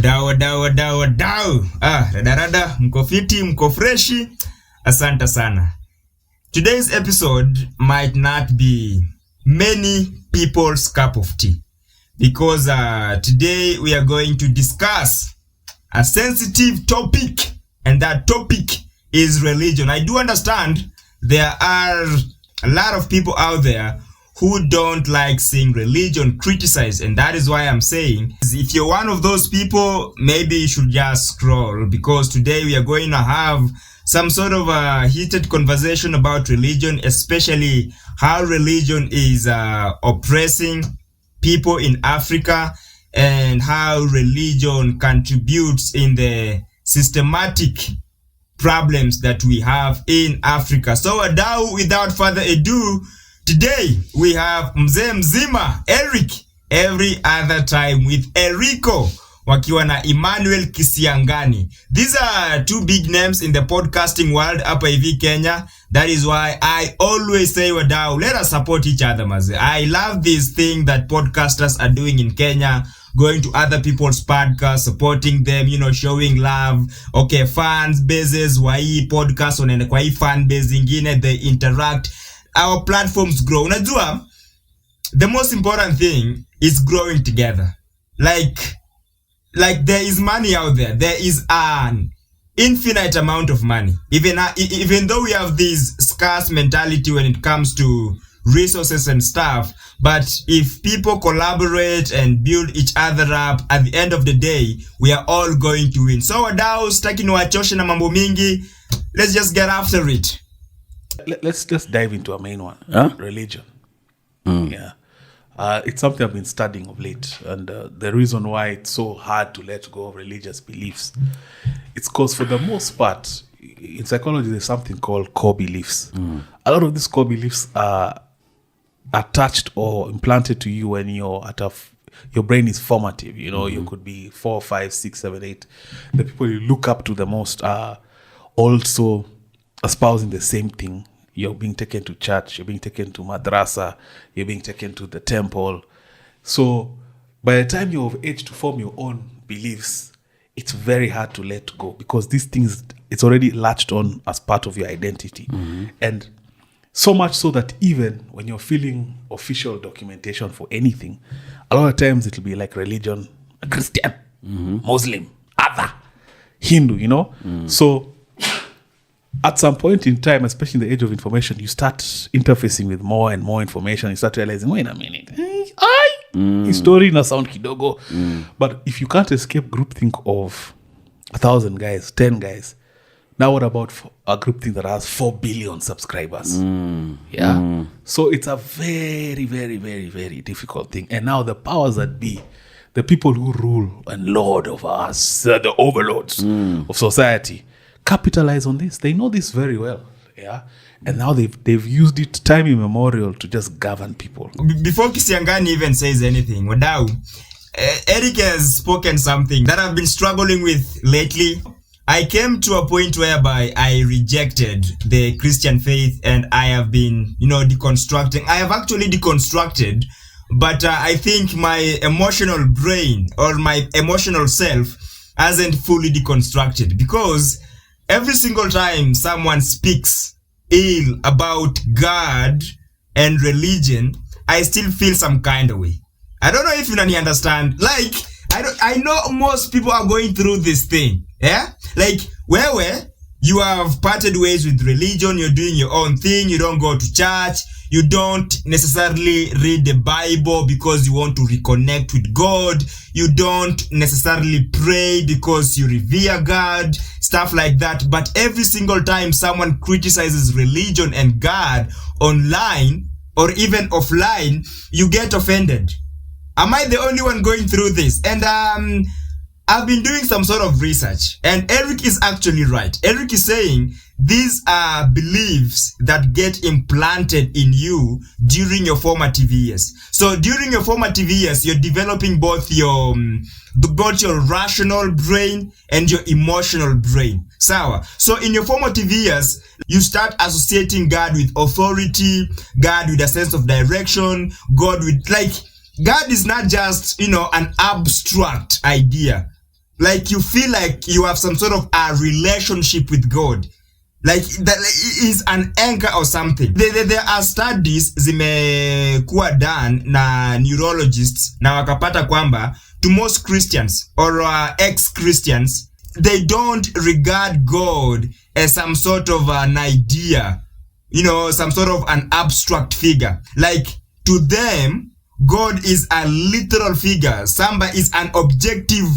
Dau. Rada, mko fiti, mko freshi. Asante sana. Today's episode might not be many people's cup of tea. Because today we are going to discuss a sensitive topic. And that topic is religion. I do understand there are a lot of people out there who don't like seeing religion criticized, and that is why I'm saying, if you're one of those people, maybe you should just scroll, because today we are going to have some sort of a heated conversation about religion, especially how religion is oppressing people in Africa and how religion contributes in the systematic problems that we have in Africa. So without further ado, today we have Mzee Mzima, Eric, every other time with Eriko, wakiwa na Emmanuel Kisiangani. These are two big names in the podcasting world hapa hivi Kenya. That is why I always say, wadau, let us support each other, maze. I love this thing that podcasters are doing in Kenya, going to other people's podcasts, supporting them, showing love. Okay, fans bases, wa hii podcast, wanaenda kwa hii fan base ingine, they interact. Our platforms grow. Unajua, the most important thing is growing together. Like there is money out there. There is an infinite amount of money. Even though we have this scarce mentality when it comes to resources and stuff, but if people collaborate and build each other up, at the end of the day, we are all going to win. So wadau, staki niwachoshe na mambo mingi. Let's just get after it. Let's just dive into a main one, religion. Yeah, it's something I've been studying of late, and the reason why it's so hard to let go of religious beliefs, it's because for the most part, in psychology, there's something called core beliefs. A lot of these core beliefs are attached or implanted to you when you're your brain is formative. You could be 4, 5, 6, 7, 8. The people you look up to the most are also espousing the same thing. You're being taken to church, you're being taken to madrasa, you're being taken to the temple. So by the time you're of age to form your own beliefs, it's very hard to let go, because these things, it's already latched on as part of your identity. And so much so that even when you're filling official documentation for anything, a lot of times it'll be like religion, Christian, Muslim, other, Hindu, So at some point in time, especially in the age of information, you start interfacing with more and more information. You start realizing, wait a minute, story na sound kidogo. But if you can't escape groupthink of 1,000 guys, 10 guys, now what about a groupthink that has 4 billion subscribers? So it's a very, very, very, very difficult thing. And now the powers that be, the people who rule and lord of us, the overlords of society, capitalize on this. They know this very well, and now they've used it time immemorial to just govern people. Before Kisiangani even says anything, wadau, Eric has spoken something that I've been struggling with lately. I came to a point whereby I rejected the Christian faith, and I have been, deconstructing. I have actually deconstructed, but I think my emotional brain or my emotional self hasn't fully deconstructed, because every single time someone speaks ill about God and religion, I still feel some kind of way. I don't know if you understand. Like, I know most people are going through this thing. Yeah? Like, where you have parted ways with religion, you're doing your own thing, you don't go to church, you don't necessarily read the Bible because you want to reconnect with God, you don't necessarily pray because you revere God, stuff like that. But every single time someone criticizes religion and God online or even offline, you get offended. Am I the only one going through this? And I've been doing some sort of research, and Eric is actually right. Eric is saying these are beliefs that get implanted in you during your formative years. So during your formative years, you're developing both your rational brain and your emotional brain. So in your formative years, you start associating God with authority, God with a sense of direction, God with, like, God is not just, an abstract idea. Like you feel like you have some sort of a relationship with God. Like that is an anchor or something. There are studies zimekuwa done na neurologists na wakapata kwamba to most Christians or ex-Christians, they don't regard God as some sort of an idea, some sort of an abstract figure. Like to them, God is a literal figure. Somebody is an objective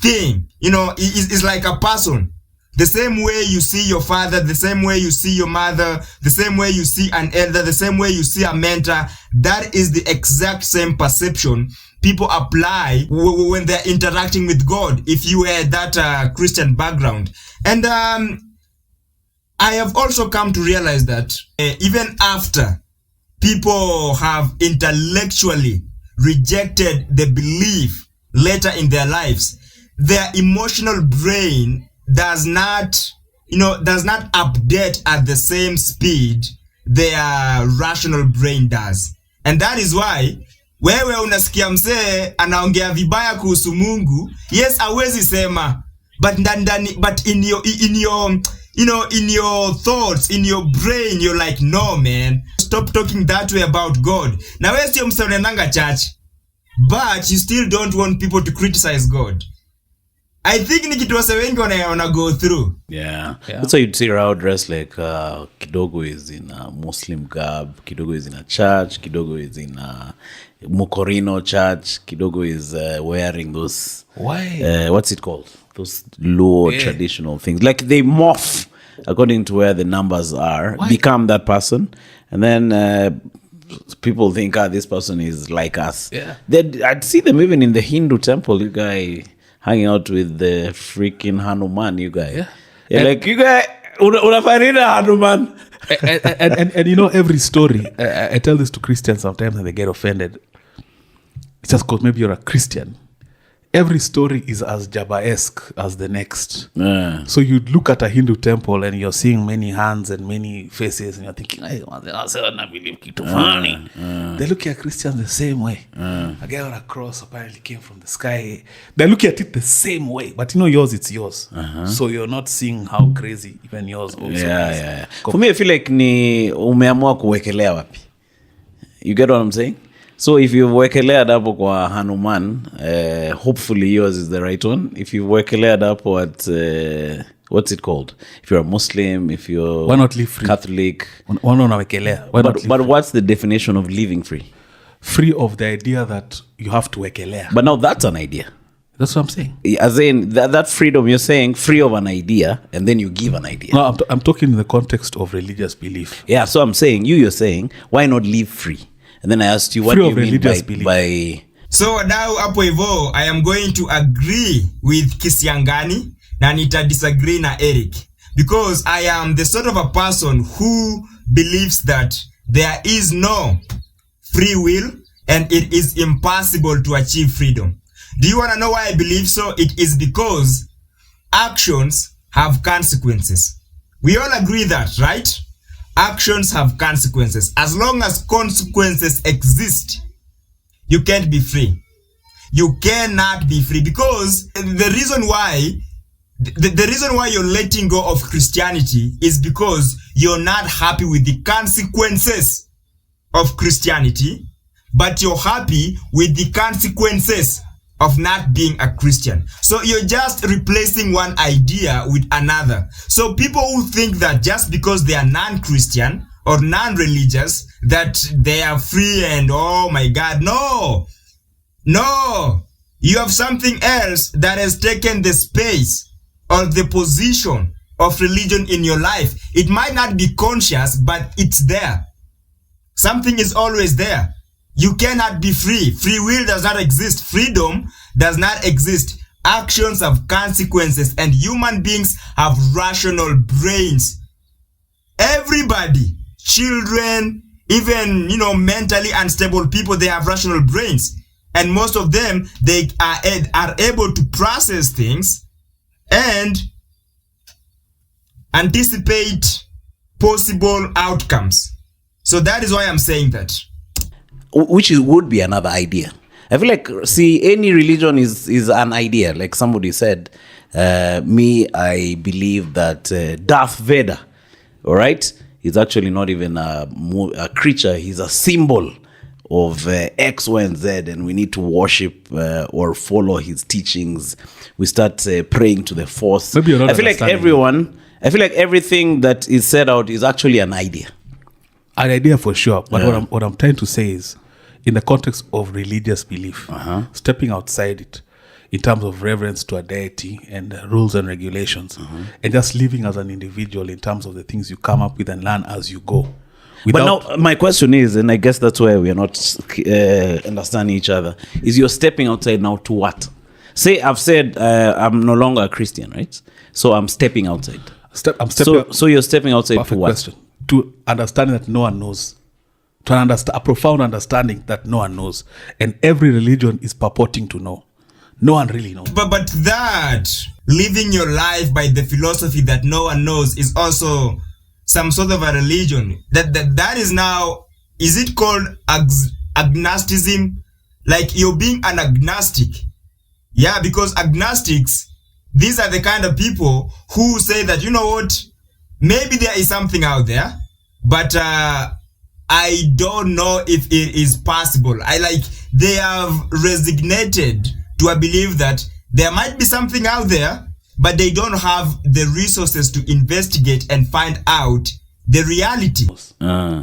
thing. It's like a person. The same way you see your father, the same way you see your mother, the same way you see an elder, the same way you see a mentor, that is the exact same perception people apply when they're interacting with God, if you had that Christian background. And I have also come to realize that even after people have intellectually rejected the belief later in their lives, their emotional brain does not update at the same speed their rational brain does. And that is why wewe unasikia msee anaongea vibaya kuhusu Mungu, yes hawezi sema, but in your thoughts, in your brain, you're like, no man, stop talking that way about God. Na wewe sio msee unaendanga church, but you still don't want people to criticize God. I think ni kitu wase wengi wana go through. Yeah. So you'd see Rao dressed like kidogo is in a Muslim garb, kidogo is in a church, kidogo is in a Mokorino church, kidogo is wearing those what's it called? Those low traditional things. Like they morph according to where the numbers are, become that person, and then people think this person is like us. Yeah. I'd see them even in the Hindu temple, you guy hanging out with the freaking Hanuman, you guys. Yeah. Like, you guys, unafanina Hanuman. And every story, I tell this to Christians sometimes and they get offended. It's just because maybe you're a Christian. Every story is as Jabba-esque as the next. So you look at a Hindu temple and you're seeing many hands and many faces and you're thinking, hey, funny. They look at Christians the same way. A guy on a cross apparently came from the sky. They look at it the same way. But yours, it's yours. So you're not seeing how crazy even yours also is. Yeah. For me, I feel like ni umeamua kuwekelea wapi. You get what I'm saying? So if you wekelea dapo kwa Hanuman, hopefully yours is the right one. If you wekelea dapo at what's it called? If you're a Muslim, if you're why not live free? Catholic. But what's the definition of living free? Free of the idea that you have to wekelea. But now that's an idea. That's what I'm saying. As in that freedom, you're saying free of an idea, and then you give an idea. No, I'm talking in the context of religious belief. Yeah, so I'm saying, you're saying, why not live free? And then I asked you, what do you mean by... So now hapo hivyo, I am going to agree with Kisiangani na nita disagree na Eric. Because I am the sort of a person who believes that there is no free will and it is impossible to achieve freedom. Do you want to know why I believe so? It is because actions have consequences. We all agree that, right? Actions have consequences. As long as consequences exist, you can't be free. You cannot be free because the reason why you're letting go of Christianity is because you're not happy with the consequences of Christianity, but you're happy with the consequences of not being a Christian. So you're just replacing one idea with another. So people who think that just because they are non-Christian or non-religious, that they are free and oh my God, no. You have something else that has taken the space or the position of religion in your life. It might not be conscious, but it's there. Something is always there. You cannot be free. Free will does not exist. Freedom does not exist. Actions have consequences and human beings have rational brains. Everybody, children, even, mentally unstable people, they have rational brains. And most of them, they are able to process things and anticipate possible outcomes. So that is why I'm saying that. Which would be another idea. I feel like, see, any religion is an idea. Like somebody said, I believe that Darth Vader, all right, is actually not even a creature. He's a symbol of X, Y, and Z, and we need to worship or follow his teachings. We start praying to the Force. Maybe you're not I feel like everything that is set out is actually an idea. An idea for sure. But what I'm trying to say is, in the context of religious belief, stepping outside it in terms of reverence to a deity and rules and regulations, and just living as an individual in terms of the things you come up with and learn as you go. But now my question is, and I guess that's where we are not understanding each other, is you're stepping outside now to what? Say I've said I'm no longer a Christian, right? So I'm stepping outside. So you're stepping outside to what? Question. To understanding that no one knows. To understand a profound understanding that no one knows. And every religion is purporting to know. No one really knows. But that, living your life by the philosophy that no one knows, is also some sort of a religion. That is now, is it called agnosticism? Like you're being an agnostic. Yeah, because agnostics, these are the kind of people who say that, you know what, maybe there is something out there, but I don't know if it is possible. They have resignated to a belief that there might be something out there, but they don't have the resources to investigate and find out the reality.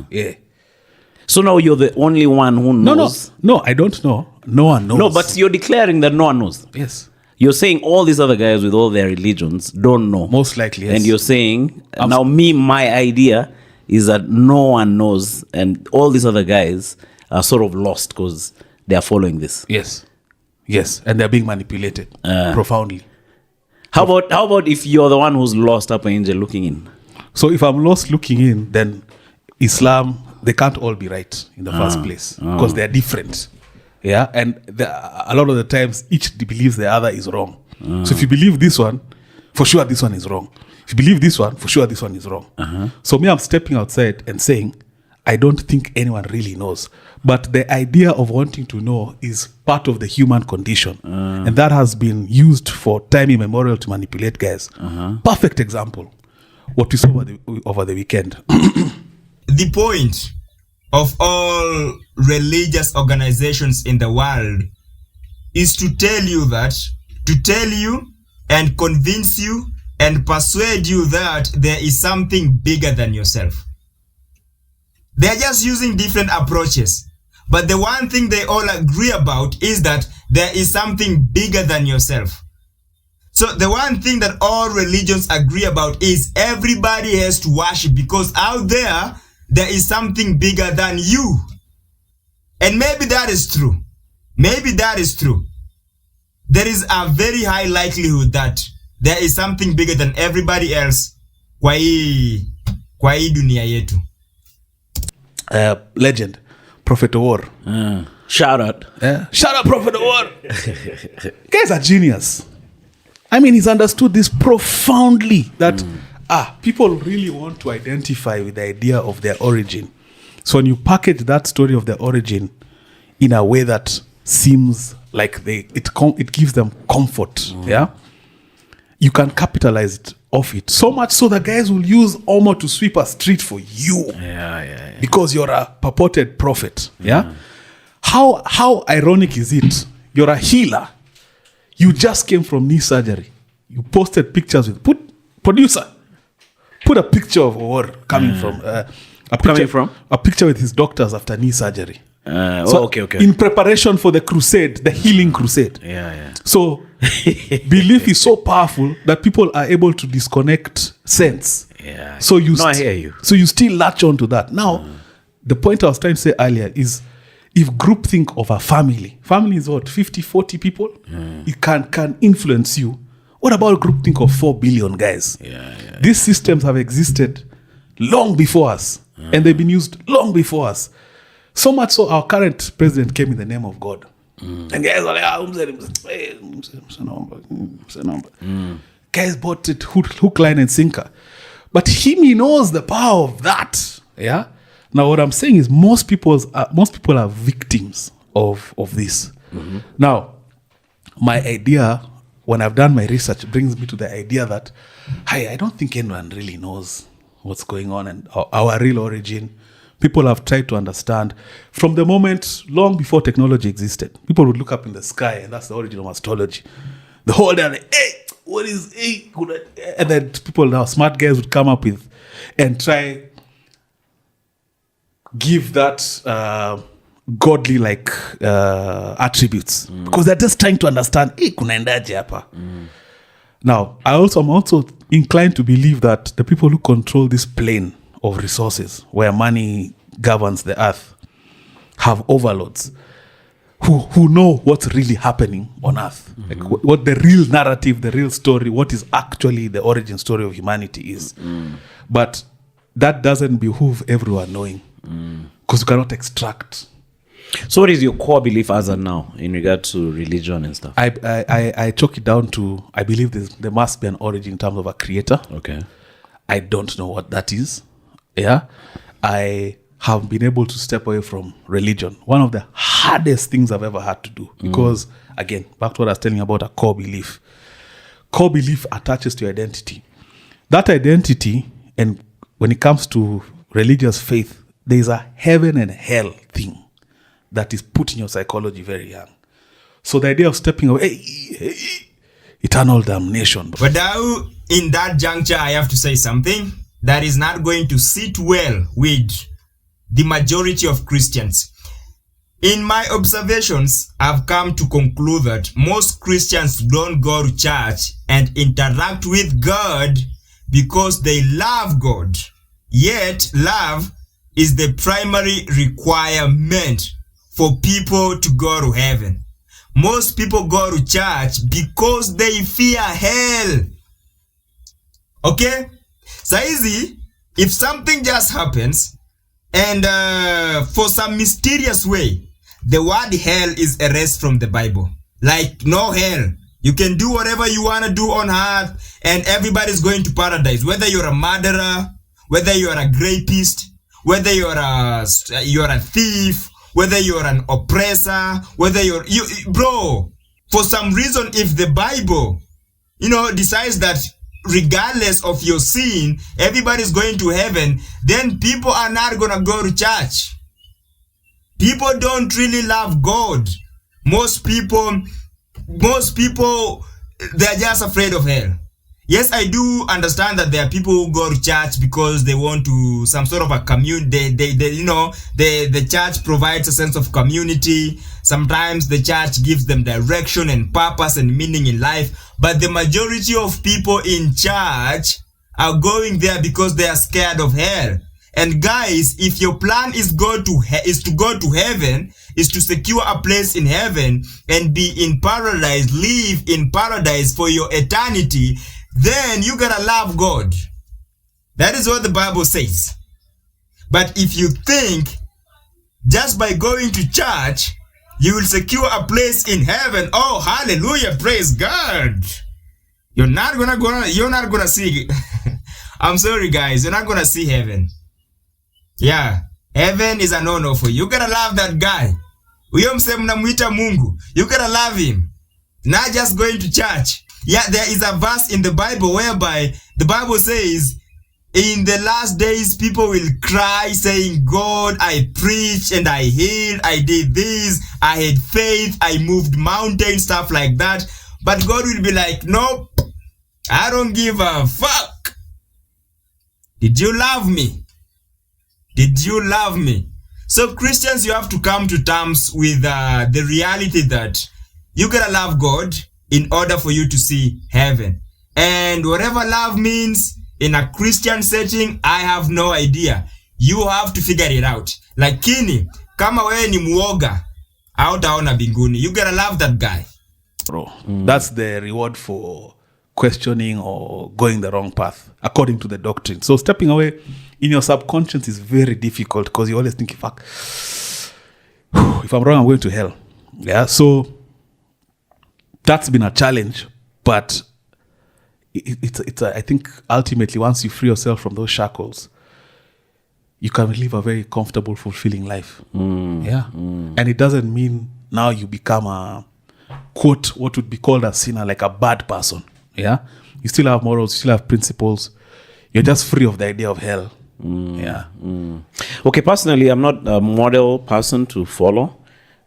Yeah. So now you're the only one who knows. No, I don't know. No one knows. No, but you're declaring that no one knows. Yes. You're saying all these other guys with all their religions don't know. Most likely, yes. And you're saying, my idea is that no one knows, and all these other guys are sort of lost because they are following this. Yes. Yes, and they're being manipulated profoundly. How about if you're the one who's lost up an angel looking in? So if I'm lost looking in, then Islam, they can't all be right in the first place because they're different. Yeah, and a lot of the times each believes the other is wrong. So if you believe this one, for sure this one is wrong. If you believe this one, for sure this one is wrong. So me, I'm stepping outside and saying, I don't think anyone really knows. But the idea of wanting to know is part of the human condition. And that has been used for time immemorial to manipulate guys. Perfect example. What we saw over the weekend. The point of all religious organizations in the world is to tell you and convince you and persuade you that there is something bigger than yourself. They're just using different approaches. But the one thing they all agree about is that there is something bigger than yourself. So the one thing that all religions agree about is everybody has to worship, because out there is something bigger than you. And maybe that is true. There is a very high likelihood that there is something bigger than everybody else kwa hii dunia yetu. Legend, Prophet War. Shout out. Shout out, Prophet War. Guy's a genius. I mean, he's understood this profoundly that people really want to identify with the idea of their origin. So when you package that story of their origin in a way that seems like it gives them comfort, you can capitalize it off it. So much so that guys will use Omo to sweep a street for you. Because you're a purported prophet. How ironic is it? You're a healer. You just came from knee surgery. You posted pictures with producer. Put a picture of Or coming from a picture with his doctors after knee surgery. Okay. In preparation for the crusade, the healing crusade. So belief is so powerful that people are able to disconnect sense. So I hear you. So you still latch on to that. Now, the point I was trying to say earlier is, if groupthink of a family is what, 50, 40 people? It can influence you. What about groupthink of 4 billion guys? These systems have existed long before us, and they've been used long before us. So much so, our current president came in the name of God. And guys are like, guys bought it hook, line, and sinker. But he knows the power of that. Now, what I'm saying is most people are victims of this. Now, my idea, when I've done my research, brings me to the idea that, hey, I don't think anyone really knows what's going on and our real origin. People have tried to understand from the moment long before technology existed. People would look up in the sky, and that's the origin of astrology. The whole day, like, hey, what is hey? And then people now, smart guys would come up with and try give that godly like attributes because they're just trying to understand. Hey, kunaendaje hapa? Now, I'm also inclined to believe that the people who control this plane of resources, where money governs the earth, have overlords who know what's really happening on earth, like what the real narrative, the real story, what is actually the origin story of humanity is. But that doesn't behoove everyone knowing, because you cannot extract. So what is your core belief as of now in regard to religion and stuff? I chalk it down to, I believe there must be an origin in terms of a creator. Okay. I don't know what that is. Yeah. I have been able to step away from religion. One of the hardest things I've ever had to do. Because, again, back to what I was telling you about a core belief. Core belief attaches to your identity. That identity, and when it comes to religious faith, there's a heaven and hell thing that is put in your psychology very young. So the idea of stepping away, eternal damnation. But now, in that juncture, I have to say something that is not going to sit well with the majority of Christians. In my observations, I've come to conclude that most Christians don't go to church and interact with God because they love God. Yet, love is the primary requirement for people to go to heaven. Most people go to church because they fear hell. Okay? Saizi, if something just happens, and for some mysterious way, the word hell is erased from the Bible. Like, no hell. You can do whatever you want to do on earth, and everybody's going to paradise. Whether you're a murderer, whether you're a rapist, whether you're a thief, whether you're an oppressor, whether bro, for some reason, if the Bible, decides that regardless of your sin, everybody's going to heaven, then people are not gonna go to church. People don't really love God. Most people, they're just afraid of hell. Yes, I do understand that there are people who go to church because they want to some sort of a community. The church provides a sense of community. Sometimes the church gives them direction and purpose and meaning in life. But the majority of people in church are going there because they are scared of hell. And guys, if your plan is to go to heaven, is to secure a place in heaven and be in paradise, live in paradise for your eternity, then you gotta love God. That is what the Bible says. But if you think just by going to church, you will secure a place in heaven, oh, hallelujah, praise God. You're not gonna see, I'm sorry guys, you're not gonna see heaven. Yeah, heaven is a no-no for you. You gotta love that guy. Uyo mse mnamuita Mungu. You gotta love him. Not just going to church. Yeah, there is a verse in the Bible whereby the Bible says, in the last days, people will cry saying, God, I preached and I healed, I did this, I had faith, I moved mountains, stuff like that. But God will be like, nope, I don't give a fuck. Did you love me? Did you love me? So Christians, you have to come to terms with the reality that you gotta love God in order for you to see heaven. And whatever love means in a Christian setting, I have no idea. You have to figure it out. Lakini, kama wewe ni muoga, hautaona mbinguni. You gotta love that guy. Bro, that's the reward for questioning or going the wrong path, according to the doctrine. So stepping away in your subconscious is very difficult because you always think, fuck, if I'm wrong, I'm going to hell. Yeah, so that's been a challenge, but it's I think ultimately once you free yourself from those shackles, you can live a very comfortable, fulfilling life. And it doesn't mean now you become a quote what would be called a sinner, like a bad person. Yeah, you still have morals, you still have principles. You're just free of the idea of hell. Yeah. Okay, personally, I'm not a model person to follow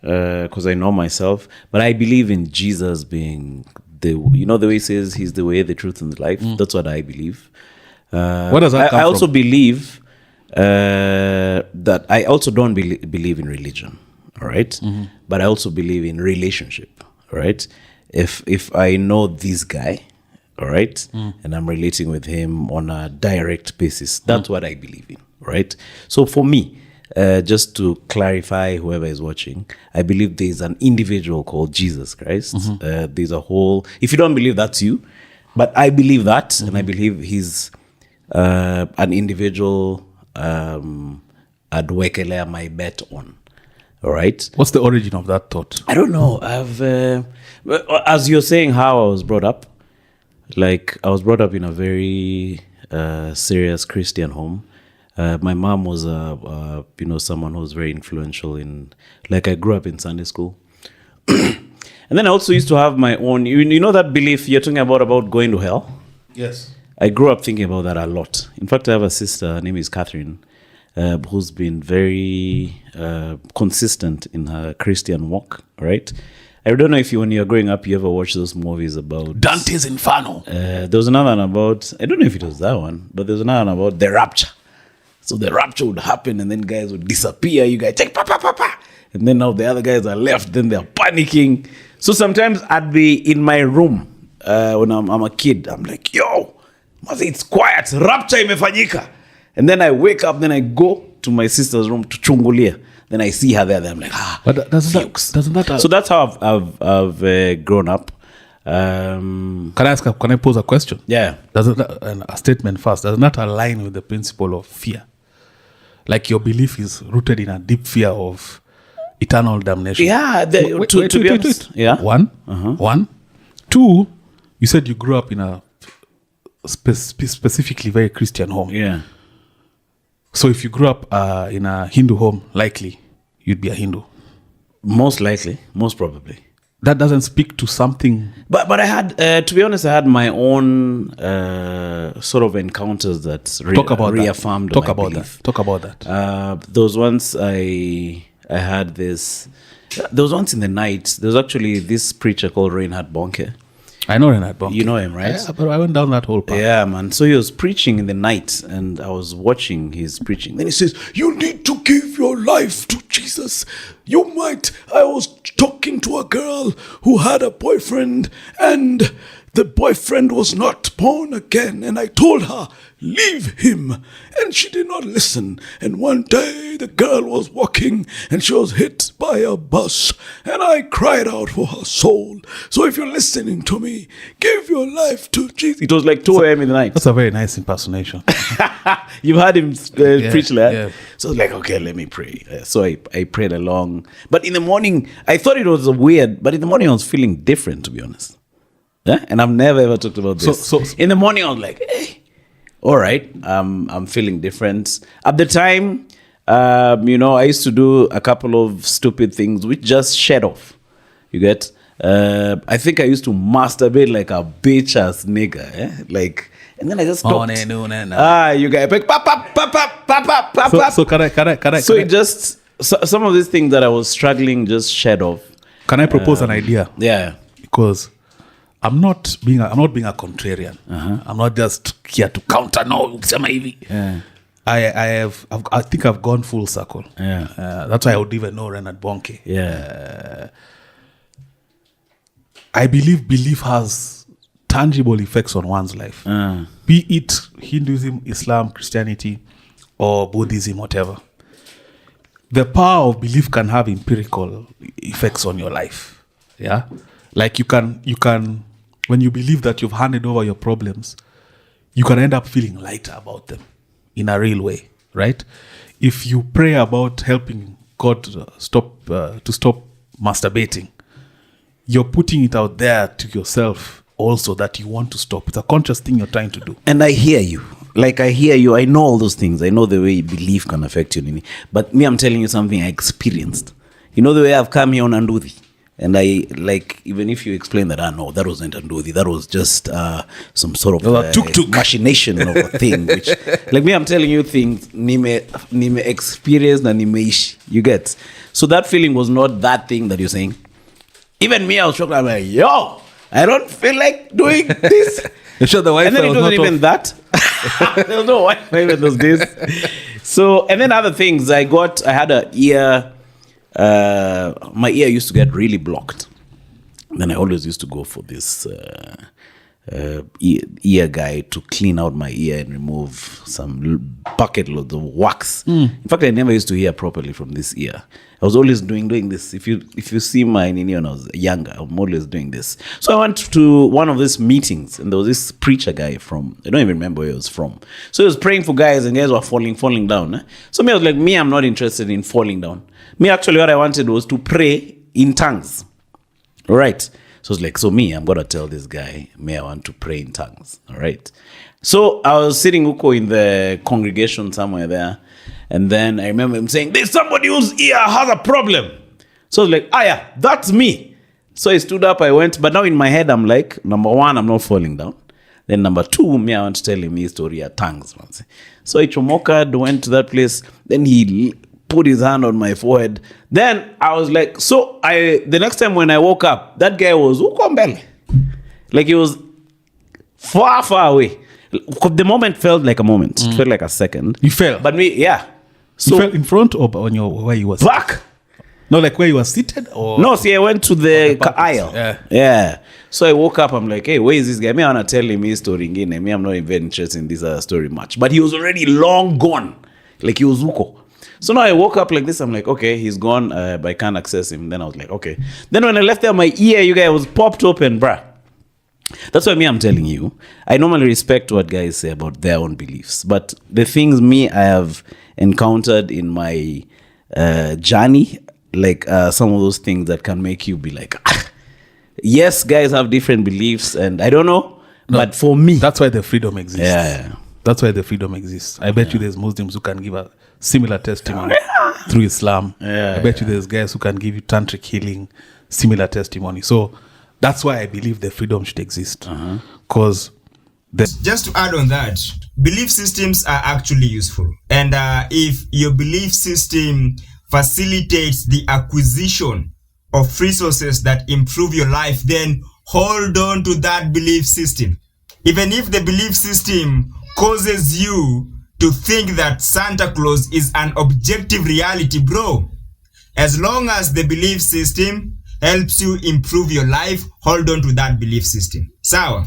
because I know myself, but I believe in Jesus being the way he says he's the way, the truth, and the life. That's what I believe. Where does that come I also from? believe that I also don't believe in religion, all right? But I also believe in relationship, all right? If I know this guy, all right, and I'm relating with him on a direct basis, that's what I believe in, right? So for me, just to clarify, whoever is watching, I believe there's an individual called Jesus Christ. There's a whole, if you don't believe, that's you, but I believe that, and I believe he's an individual I'd wekelea my bet on. All right. What's the origin of that thought? I don't know. As you're saying, how I was brought up, like I was brought up in a very serious Christian home. My mom was someone who was very influential in, like, I grew up in Sunday school. And then I also used to have my own, you know that belief you're talking about going to hell? Yes. I grew up thinking about that a lot. In fact, I have a sister, her name is Catherine, who's been very consistent in her Christian walk, right? I don't know if when you're growing up, you ever watched those movies about... Dante's Inferno. There was another one about... I don't know if it was that one, but there was another one about the rapture. So the rapture would happen and then guys would disappear. You guys take pa, pa, pa, pa. And then now the other guys are left, then they're panicking. So sometimes I'd be in my room when I'm a kid. I'm like, yo, it's quiet. Rapture imefanyika. And then I wake up, then I go to my sister's room to chungulia. Then I see her there. Then I'm like, But doesn't that? So that's how I've grown up. Can I pose a question? Yeah. Doesn't that, a statement first? Doesn't that align with the principle of fear? Like your belief is rooted in a deep fear of eternal damnation. Yeah. To be honest. Yeah. One. Two, you said you grew up in a specifically very Christian home. Yeah. So if you grew up in a Hindu home, likely you'd be a Hindu. Most likely, most probably. That doesn't speak to something. But I had, to be honest, I had my own sort of encounters that reaffirmed my belief. Talk about that. Those ones I had this. There was once in the night. There was actually this preacher called Reinhard Bonke. I know Reinhard Bonke. You know him, right? Yeah, but I went down that whole path. Yeah, man. So he was preaching in the night, and I was watching his preaching. Then he says, "You need to give your life to Jesus. I was talking to a girl who had a boyfriend, and the boyfriend was not born again. And I told her, leave him. And she did not listen. And one day the girl was walking and she was hit by a bus. And I cried out for her soul. So if you're listening to me, give your life to Jesus." It was like 2 a.m. in the night. That's a very nice impersonation. You've heard him preach that? Yeah. So I was like, okay, let me pray. So I prayed along. But in the morning, I thought it was weird, but in the morning I was feeling different, to be honest. Yeah? And I've never ever talked about this. So in the morning, I was like, hey, all right, I'm feeling different. At the time, I used to do a couple of stupid things which just shed off. You get? I think I used to masturbate like a bitch ass nigga. Like, and then I just stopped. You guys, like, pop. So can I? So it just, some of these things that I was struggling just shed off. Can I propose an idea? Yeah. Because I'm not being a contrarian. I'm not just here to counter. No, ukisema hivi. Yeah. I think I've gone full circle. Yeah. That's why I would even know Reinhard Bonke. Yeah. I belief has tangible effects on one's life. Be it Hinduism, Islam, Christianity, or Buddhism, whatever. The power of belief can have empirical effects on your life. Yeah. Like you can, when you believe that you've handed over your problems, you can end up feeling lighter about them in a real way, right? If you pray about helping God to stop masturbating, you're putting it out there to yourself also that you want to stop. It's a conscious thing you're trying to do. And I hear you. I know all those things. I know the way belief can affect you. But me, I'm telling you something I experienced. You know the way I've come here on Anduthi? And I, like, even if you explain that, no, that wasn't Anduthi, that was just some sort of tuk-tuk. machination of a thing, which, like me, I'm telling you things, nime experience na nimeishi, you get? So that feeling was not that thing that you're saying. Even me, I was shocked, I'm like, yo, I don't feel like doing this. You sure the Wi-Fi And then it was wasn't not even off? that. There was no Wi-Fi in those days. So, and then other things, I had a ear, my ear used to get really blocked. Then I always used to go for this ear guy to clean out my ear and remove some bucket loads of wax. In fact, I never used to hear properly from this ear. I was always doing this. If you see my Nini when I was younger, I'm always doing this. So I went to one of these meetings, and there was this preacher guy from, I don't even remember where he was from. So he was praying for guys, and guys were falling down. So I was like, I'm not interested in falling down. Actually, what I wanted was to pray in tongues. All right. So it's like, I'm going to tell this guy, I want to pray in tongues. All right. So I was sitting in the congregation somewhere there. And then I remember him saying, there's somebody whose ear has a problem. So I was like, yeah, that's me. So I stood up, I went. But now in my head, I'm like, number one, I'm not falling down. Then number two, I want to tell him his story of tongues. So I chomoked, went to that place. Then he put his hand on my forehead. Then I was like, the next time when I woke up, that guy was ukombele. Like he was far away. The moment felt like a moment. It felt like a second. You fell? But So you fell in front or on where you were back? No, like where you were seated? Or no, see, I went to the aisle. Yeah. So I woke up, I'm like, hey, where is this guy? I want to tell him his story again. I'm not even interested in this story much. But he was already long gone. Like he was uko. So now I woke up like this. I'm like, okay, he's gone, but I can't access him. Then I was like, okay. Then when I left there, my ear, you guys, was popped open, bruh. That's why I'm telling you, I normally respect what guys say about their own beliefs. But the things I have encountered in my journey, like some of those things that can make you be like, yes, guys have different beliefs, and I don't know, but for me, that's why the freedom exists. Yeah. That's why the freedom exists. I bet you there's Muslims who can give a similar testimony through Islam. I bet you there's guys who can give you tantric healing, similar testimony. So that's why I believe the freedom should exist. Because just to add on that, belief systems are actually useful. And if your belief system facilitates the acquisition of resources that improve your life, then hold on to that belief system. Even if the belief system causes you to think that Santa Claus is an objective reality, bro, as long as the belief system helps you improve your life, hold on to that belief system. Sawa?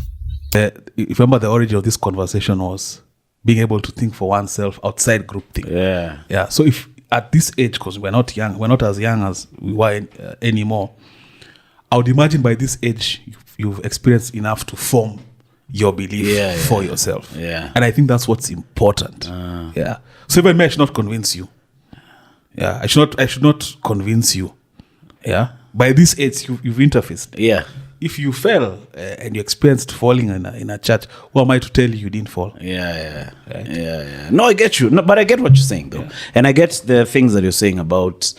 Remember the origin of this conversation was being able to think for oneself outside group think. Yeah. So if at this age, because we're not as young as we were anymore, I would imagine by this age, you've experienced enough to form your belief for yourself. Yeah. And I think that's what's important. Yeah. So even me, I should not convince you. Yeah. I should not convince you. Yeah. By this age, you've interfaced. Yeah. If you fell and you experienced falling in a church, who am I to tell you didn't fall? Yeah. No, I get you. No, but I get what you're saying, though. Yeah. And I get the things that you're saying about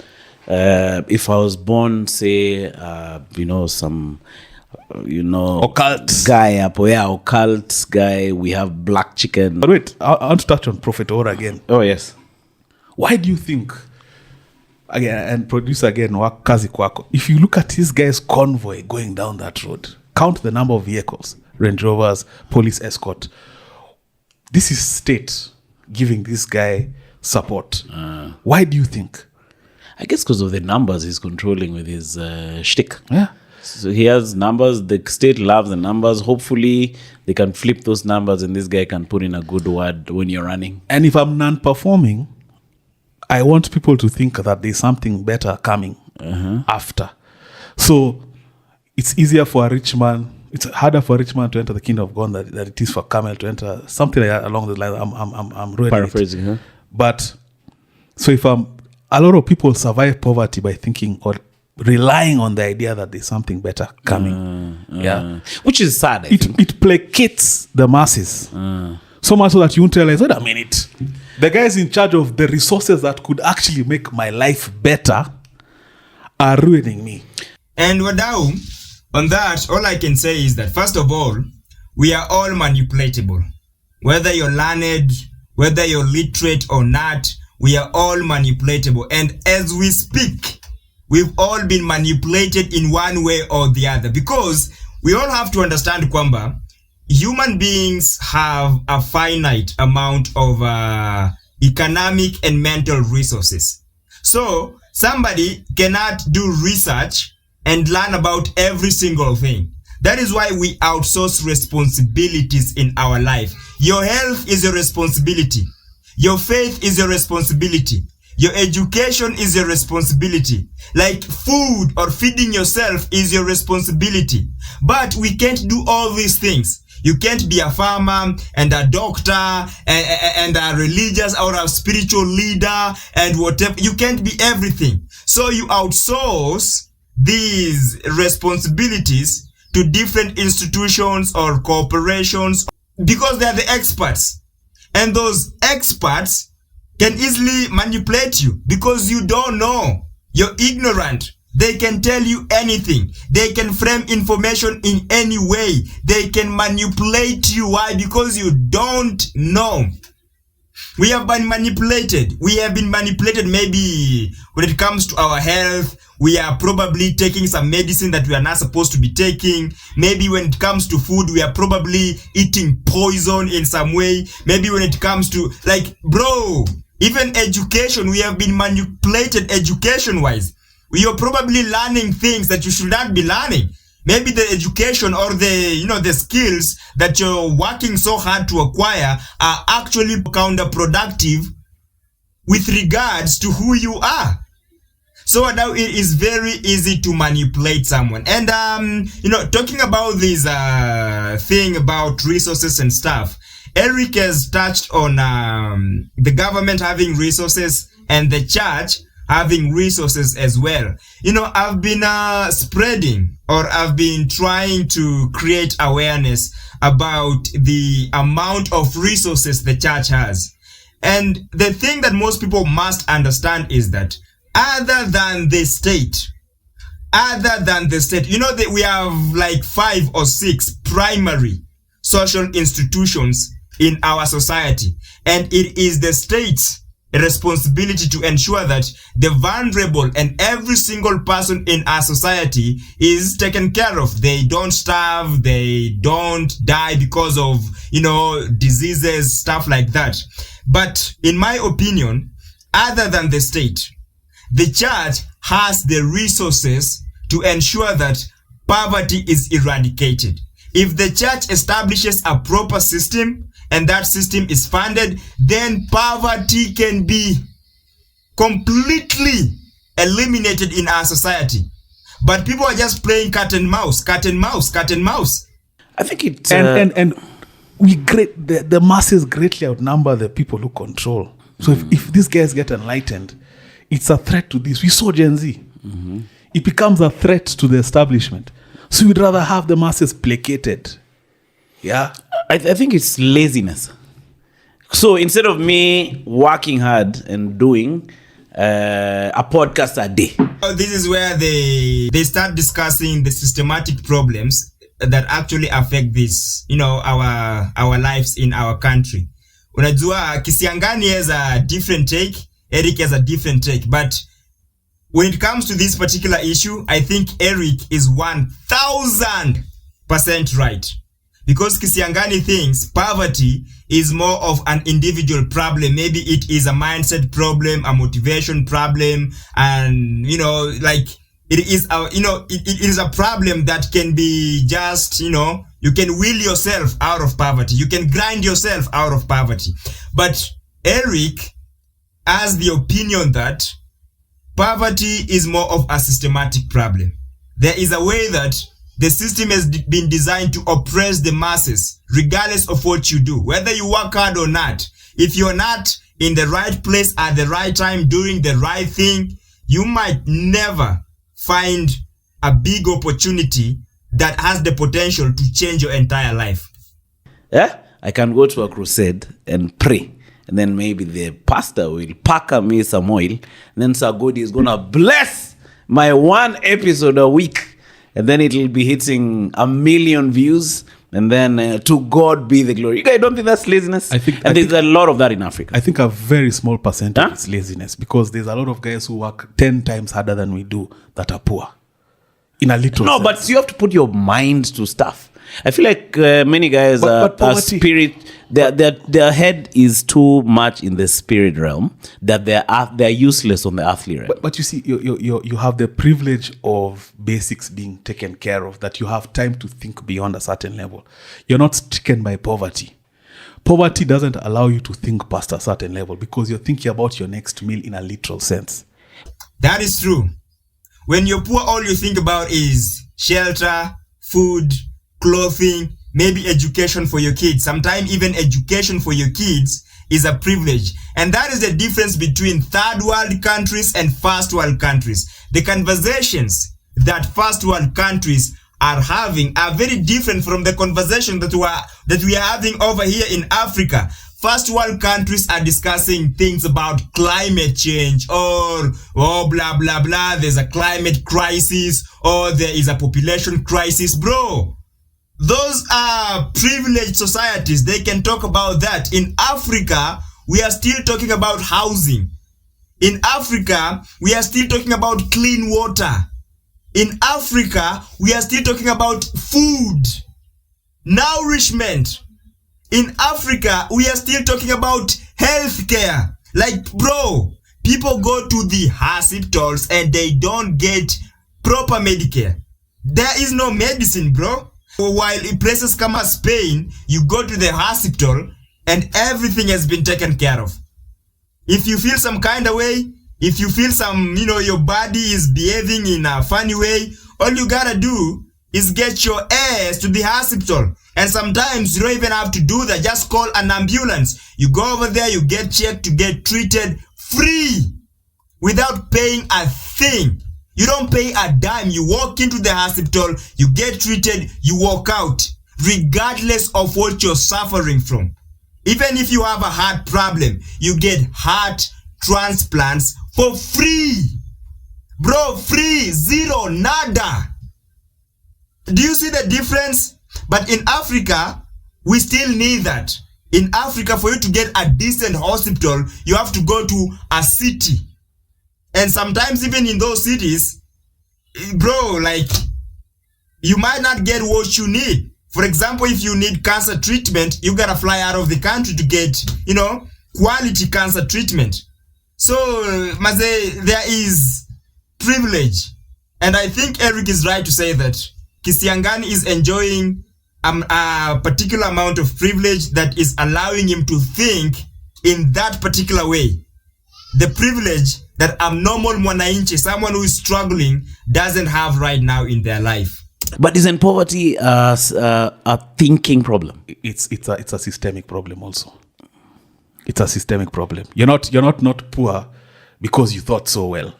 if I was born, say, some... occult guy, occult guy, we have black chicken. But wait, I want to touch on Prophet Ora again. Oh, yes. Why do you think, again, and producer again, wakazi kwako, if you look at this guy's convoy going down that road, count the number of vehicles, Range Rovers, police escort, this is state giving this guy support. Why do you think? I guess because of the numbers he's controlling with his shtick. Yeah. So he has numbers. The state loves the numbers. Hopefully, they can flip those numbers and this guy can put in a good word when you're running. And if I'm non-performing, I want people to think that there's something better coming after. So it's easier for a rich man. It's harder for a rich man to enter the kingdom of God than it is for a camel to enter something like that along the line. I'm really paraphrasing, huh? But so if a lot of people survive poverty by thinking or relying on the idea that there's something better coming. Which is sad. It placates the masses. So much so that you won't realize, wait a minute, the guys in charge of the resources that could actually make my life better are ruining me. And Wadau, on that, all I can say is that, first of all, we are all manipulatable. Whether you're learned, whether you're literate or not, we are all manipulatable. And as we speak, we've all been manipulated in one way or the other. Because we all have to understand, kwamba, human beings have a finite amount of economic and mental resources. So somebody cannot do research and learn about every single thing. That is why we outsource responsibilities in our life. Your health is your responsibility. Your faith is your responsibility. Your education is your responsibility. Like food or feeding yourself is your responsibility. But we can't do all these things. You can't be a farmer and a doctor and a religious or a spiritual leader and whatever. You can't be everything. So you outsource these responsibilities to different institutions or corporations because they are the experts. And those experts can easily manipulate you because you don't know. You're ignorant. They can tell you anything. They can frame information in any way. They can manipulate you. Why? Because you don't know. We have been manipulated. We have been manipulated maybe when it comes to our health. We are probably taking some medicine that we are not supposed to be taking. Maybe when it comes to food, we are probably eating poison in some way. Maybe when it comes to, like, bro, even education, we have been manipulated education-wise. We are probably learning things that you should not be learning. Maybe the education or the skills that you're working so hard to acquire are actually counterproductive with regards to who you are. So now it is very easy to manipulate someone. And, talking about this thing about resources and stuff, Eric has touched on the government having resources and the church having resources as well. I've been spreading, or I've been trying to create awareness about the amount of resources the church has. And the thing that most people must understand is that other than the state, that we have like 5 or 6 primary social institutions in our society. And it is the state's responsibility to ensure that the vulnerable and every single person in our society is taken care of. They don't starve, they don't die because of, diseases, stuff like that. But in my opinion, other than the state, the church has the resources to ensure that poverty is eradicated. If the church establishes a proper system and that system is funded, then poverty can be completely eliminated in our society. But people are just playing cat and mouse. I think it's and the masses greatly outnumber the people who control. So if these guys get enlightened, it's a threat to this. We saw Gen Z. Mm-hmm. It becomes a threat to the establishment. So we'd rather have the masses placated. Yeah. I think it's laziness. So instead of me working hard and doing a podcast a day. This is where they start discussing the systematic problems that actually affect this, our lives in our country. Unajua, Kisiangani has a different take, Eric has a different take, but when it comes to this particular issue, I think Eric is 1000% right. Because Kisiangani thinks poverty is more of an individual problem. Maybe it is a mindset problem, a motivation problem, and it is it is a problem that can be just, you can will yourself out of poverty. You can grind yourself out of poverty. But Eric has the opinion that poverty is more of a systematic problem. There is a way that the system has been designed to oppress the masses, regardless of what you do, whether you work hard or not. If you're not in the right place at the right time, doing the right thing, you might never find a big opportunity that has the potential to change your entire life. Yeah, I can go to a crusade and pray. And then maybe the pastor will pack me some oil. And then Sir God is going to bless my one episode a week, and then it'll be hitting 1 million views, and then to God be the glory. You guys don't think that's laziness? There's a lot of that in Africa. I think a very small percentage is laziness, because there's a lot of guys who work 10 times harder than we do that are poor. In a little sense. But you have to put your mind to stuff. I feel like many guys are spirit. Their head is too much in the spirit realm that they're useless on the earthly realm. But you see, you have the privilege of basics being taken care of, that you have time to think beyond a certain level. You're not stricken by poverty. Poverty doesn't allow you to think past a certain level, because you're thinking about your next meal in a literal sense. That is true. When you're poor, all you think about is shelter, food, clothing, maybe education for your kids. Sometimes even education for your kids is a privilege. And that is the difference between third world countries and first world countries. The conversations that first world countries are having are very different from the conversation that we are having over here in Africa. First world countries are discussing things about climate change, or blah blah blah, there's a climate crisis, or there is a population crisis. Bro, those are privileged societies. They can talk about that. In Africa, we are still talking about housing. In Africa, we are still talking about clean water. In Africa, we are still talking about food, nourishment. In Africa, we are still talking about healthcare. Like, bro, people go to the hospitals and they don't get proper Medicare. There is no medicine, bro. While in places come as Spain, you go to the hospital and everything has been taken care of. If you feel some kind of way, if you feel your body is behaving in a funny way, all you gotta do is get your ass to the hospital. And sometimes you don't even have to do that. Just call an ambulance. You go over there, you get checked, you get treated free without paying a thing. You don't pay a dime. You walk into the hospital, you get treated, you walk out, regardless of what you're suffering from. Even if you have a heart problem, you get heart transplants for free. Bro, free, zero, nada. Do you see the difference? But in Africa, we still need that. In Africa, for you to get a decent hospital, you have to go to a city. And sometimes even in those cities, bro, like, you might not get what you need. For example, if you need cancer treatment, you gotta fly out of the country to get, quality cancer treatment. So, Maze, there is privilege. And I think Eric is right to say that Kisiangani is enjoying a particular amount of privilege that is allowing him to think in that particular way. The privilege that a normal mwananchi, someone who is struggling, doesn't have right now in their life. But isn't poverty a thinking problem? It's a systemic problem also. It's a systemic problem. You're not poor because you thought so well.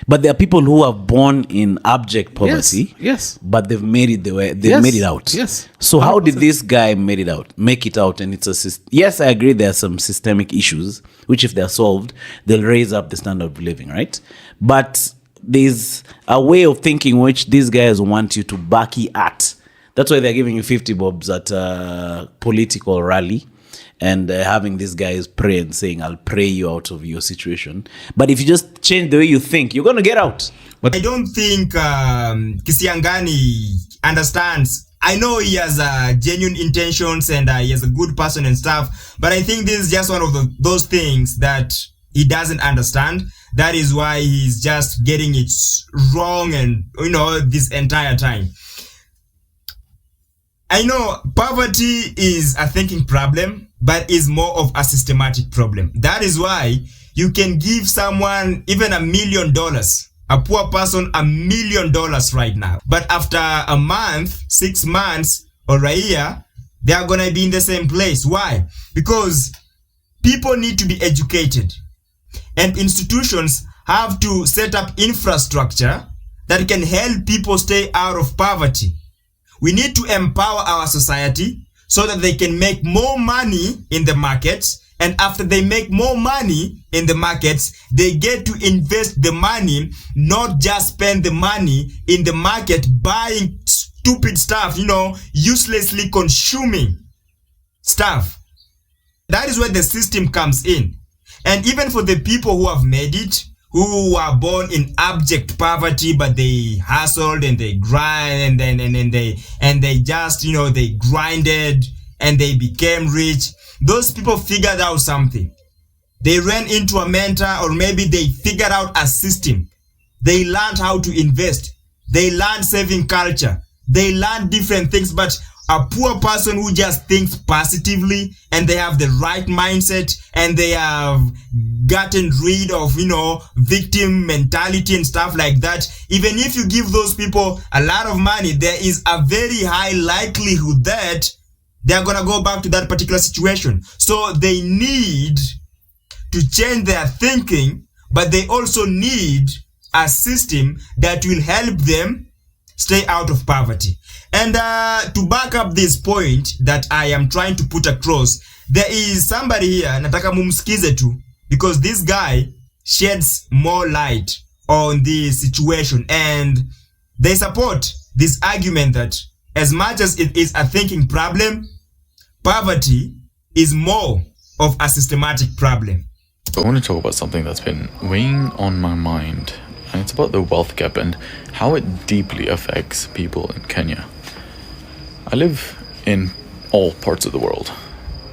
But there are people who are born in abject poverty. Yes. But they've made it made it out. Yes. So 100%. How did this guy make it out? And it's yes, I agree there are some systemic issues, which if they're solved, they'll raise up the standard of living, right? But there's a way of thinking which these guys want you to backy at. That's why they're giving you 50 bobs at a political rally. And having these guys pray and saying, I'll pray you out of your situation. But if you just change the way you think, you're going to get out. But I don't think Kisiangani understands. I know he has genuine intentions and he is a good person and stuff. But I think this is just one of those things that he doesn't understand. That is why he's just getting it wrong and, this entire time. I know poverty is a thinking problem, but is more of a systematic problem. That is why you can give someone even $1 million, a poor person $1 million right now. But after a month, 6 months, or a year, they are going to be in the same place. Why? Because people need to be educated. And institutions have to set up infrastructure that can help people stay out of poverty. We need to empower our society so that they can make more money in the markets And after they make more money in the markets, they get to invest the money, not just spend the money in the market buying stupid stuff, uselessly consuming stuff. That is where the system comes in. And even for the people who have made it, who are born in abject poverty, but they hustled and they grind and they just, they grinded and they became rich. Those people figured out something. They ran into a mentor, or maybe they figured out a system. They learned how to invest. They learned saving culture. They learned different things, but a poor person who just thinks positively and they have the right mindset and they have gotten rid of, victim mentality and stuff like that, even if you give those people a lot of money, there is a very high likelihood that they're gonna go back to that particular situation. So they need to change their thinking, but they also need a system that will help them stay out of poverty. And to back up this point that I am trying to put across, there is somebody here, nataka mumsikize tu, because this guy sheds more light on the situation, and they support this argument that as much as it is a thinking problem, poverty is more of a systematic problem. I want to talk about something that's been weighing on my mind, and it's about the wealth gap and how it deeply affects people in Kenya. I live in all parts of the world,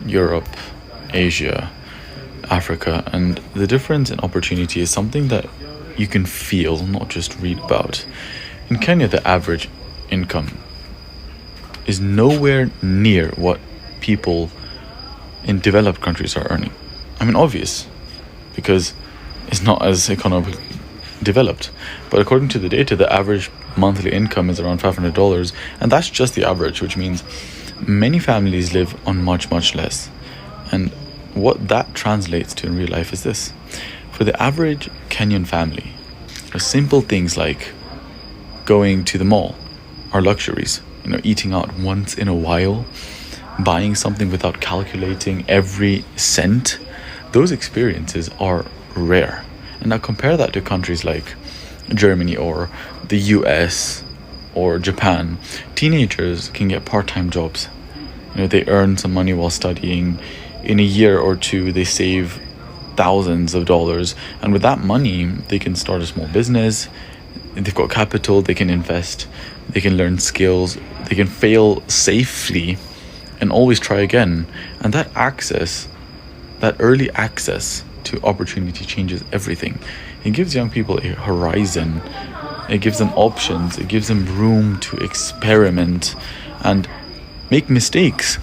Europe, Asia, Africa, and the difference in opportunity is something that you can feel, not just read about. In Kenya, the average income is nowhere near what people in developed countries are earning. I mean, obvious, because it's not as economically developed. But according to the data, the average monthly income is around $500, and that's just the average, which means many families live on much, much less. And what that translates to in real life is this. For the average Kenyan family, simple things like going to the mall are luxuries. Eating out once in a while, buying something without calculating every cent, those experiences are rare. And now compare that to countries like Germany or the US or Japan. Teenagers can get part-time jobs. They earn some money while studying. In a year or two, they save thousands of dollars. And with that money, they can start a small business. They've got capital, they can invest, they can learn skills, they can fail safely and always try again. And that early access to opportunity changes everything. It gives young people a horizon, it gives them options, it gives them room to experiment and make mistakes.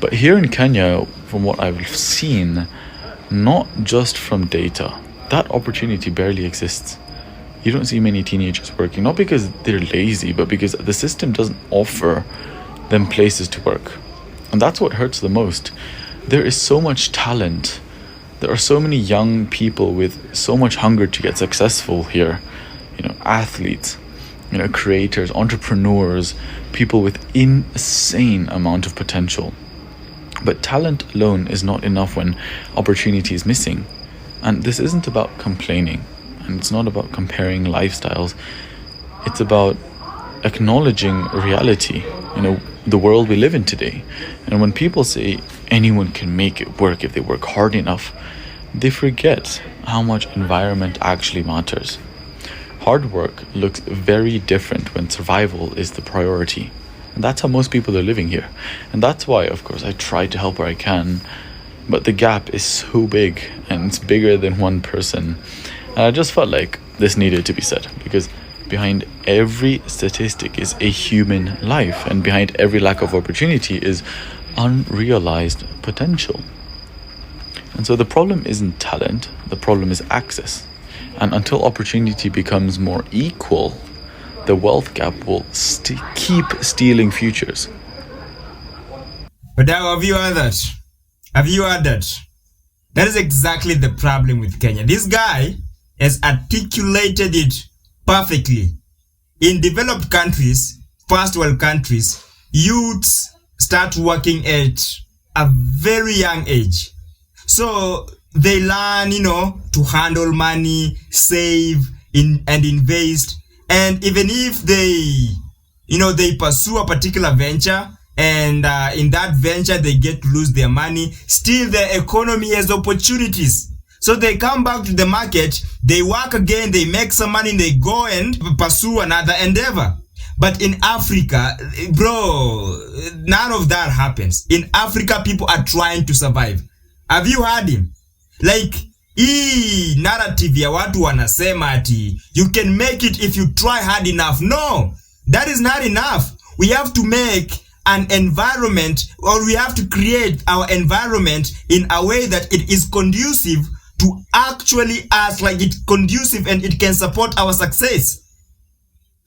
But here in Kenya, from what I've seen, not just from data, that opportunity barely exists. You don't see many teenagers working, not because they're lazy, but because the system doesn't offer them places to work. And that's what hurts the most. There is so much talent. There are so many young people with so much hunger to get successful here. Athletes, creators, entrepreneurs, people with insane amount of potential. But talent alone is not enough when opportunity is missing. And this isn't about complaining, and it's not about comparing lifestyles. It's about acknowledging reality, the world we live in today. And when people say anyone can make it work if they work hard enough, they forget how much environment actually matters. Hard work looks very different when survival is the priority. And that's how most people are living here. And that's why, of course, I try to help where I can. But the gap is so big, and it's bigger than one person. And I just felt like this needed to be said, because behind every statistic is a human life, and behind every lack of opportunity is unrealized potential. And so the problem isn't talent, the problem is access. And until opportunity becomes more equal, the wealth gap will keep stealing futures. But have you heard that? Have you heard that? That is exactly the problem with Kenya. This guy has articulated it perfectly. In developed countries, first world countries, youths start working at a very young age. So they learn, to handle money, save and invest. And even if they pursue a particular venture, and in that venture they get to lose their money, still the economy has opportunities. So they come back to the market, they work again, they make some money, and they go and pursue another endeavor. But in Africa, bro, none of that happens. In Africa, people are trying to survive. Have you heard him? Like, hii narrative ya watu wanasema ati you can make it if you try hard enough. No, that is not enough. We have to make an environment, or we have to create our environment in a way that it is conducive to actually us, like it's conducive and it can support our success.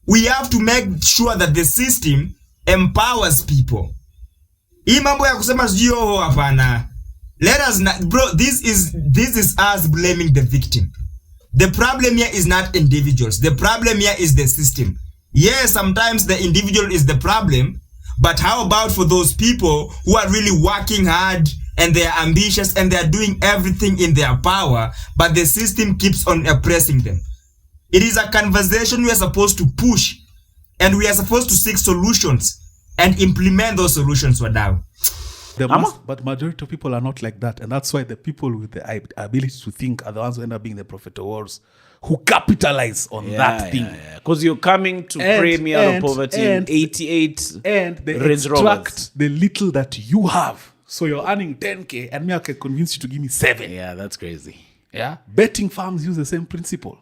We have to make sure that the system empowers people. Hii mambo ya kusema sio hapana. Let us not, bro, this is us blaming the victim. The problem here is not individuals. The problem here is the system. Yes, sometimes the individual is the problem, but how about for those people who are really working hard and they are ambitious and they are doing everything in their power, but the system keeps on oppressing them? It is a conversation we are supposed to push, and we are supposed to seek solutions and implement those solutions, Wadau. But majority of people are not like that, and that's why the people with the ability to think are the ones who end up being the prophet of wars, who capitalize on that thing. Because you're coming to pray me out of poverty in 88 and they Range extract Rovers. the little that you have. So you're earning 10K, and me I can convince you to give me 7. Yeah, that's crazy. Yeah, betting firms use the same principle.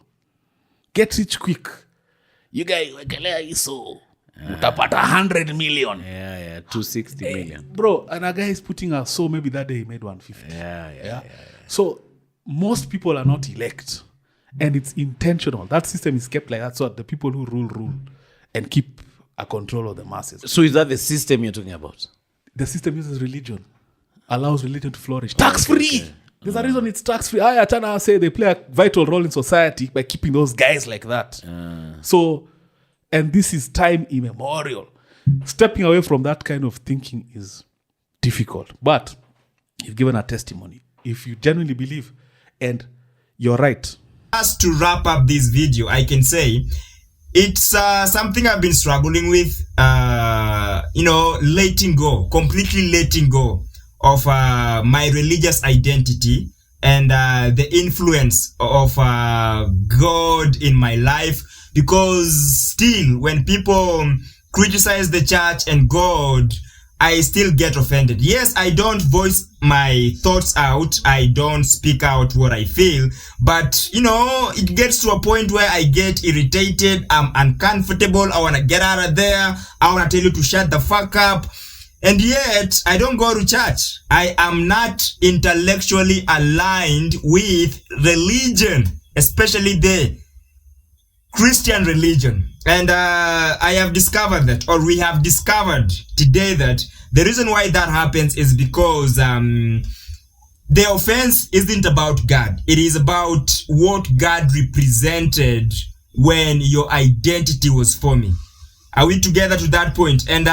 Get rich quick. You guys, utapata 100 million. Yeah, 260 million. Bro, and a guy is putting a, so maybe that day he made 150. Yeah. So most people are not elect, and it's intentional. That system is kept like that so that the people who rule and keep a control of the masses. So is that the system you're talking about? The system uses religion, allows religion to flourish. Tax-free! Okay. There's a reason it's tax-free. I Atana say they play a vital role in society by keeping those guys like that. So, and this is time immemorial. Stepping away from that kind of thinking is difficult. But you've given a testimony. If you genuinely believe, and you're right. Just to wrap up this video, I can say it's something I've been struggling with, completely letting go of my religious identity and the influence of God in my life. Because still, when people criticize the church and God, I still get offended. Yes, I don't voice my thoughts out. I don't speak out what I feel. But, it gets to a point where I get irritated. I'm uncomfortable. I want to get out of there. I want to tell you to shut the fuck up. And yet, I don't go to church. I am not intellectually aligned with religion, especially the Christian religion. And I have discovered that, or we have discovered today that the reason why that happens is because the offense isn't about God. It is about what God represented when your identity was forming. Are we together to that point? And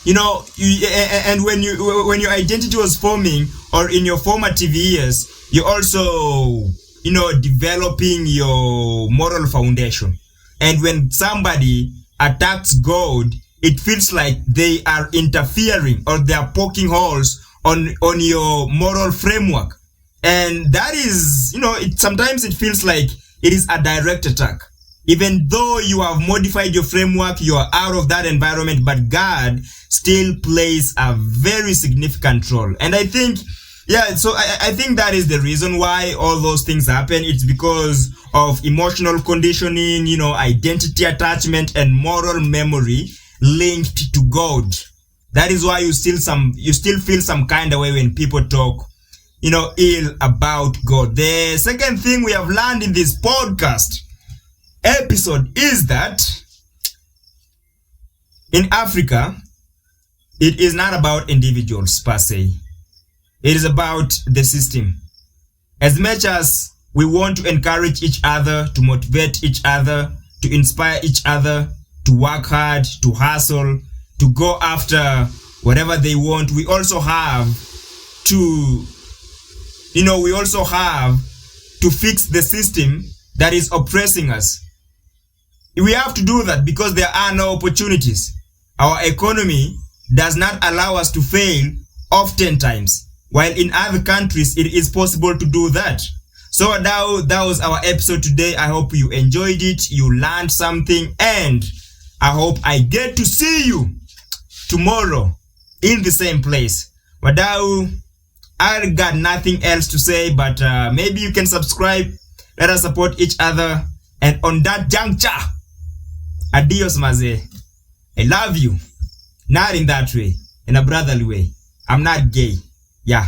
and when your identity was forming, or in your formative years, you also developing your moral foundation. And when somebody attacks God, it feels like they are interfering, or they are poking holes on your moral framework. And that is, sometimes it feels like it is a direct attack. Even though you have modified your framework, you are out of that environment, but God still plays a very significant role. And I think, so I think that is the reason why all those things happen. It's because of emotional conditioning, identity attachment and moral memory linked to God. That is why you still feel some kind of way when people talk, ill about God. The second thing we have learned in this podcast episode is that in Africa, it is not about individuals per se. It is about the system. As much as we want to encourage each other, to motivate each other, to inspire each other, to work hard, to hustle, to go after whatever they want, we also have to we also have to fix the system that is oppressing us. We have to do that because there are no opportunities. Our economy does not allow us to fail oftentimes, while in other countries it is possible to do that. So that was our episode today. I hope you enjoyed it, you learned something, and I hope I get to see you tomorrow in the same place. Wadau, I got nothing else to say, but maybe you can subscribe. Let us support each other. And on that juncture, adios, maze. I love you. Not in that way, in a brotherly way. I'm not gay. Yeah.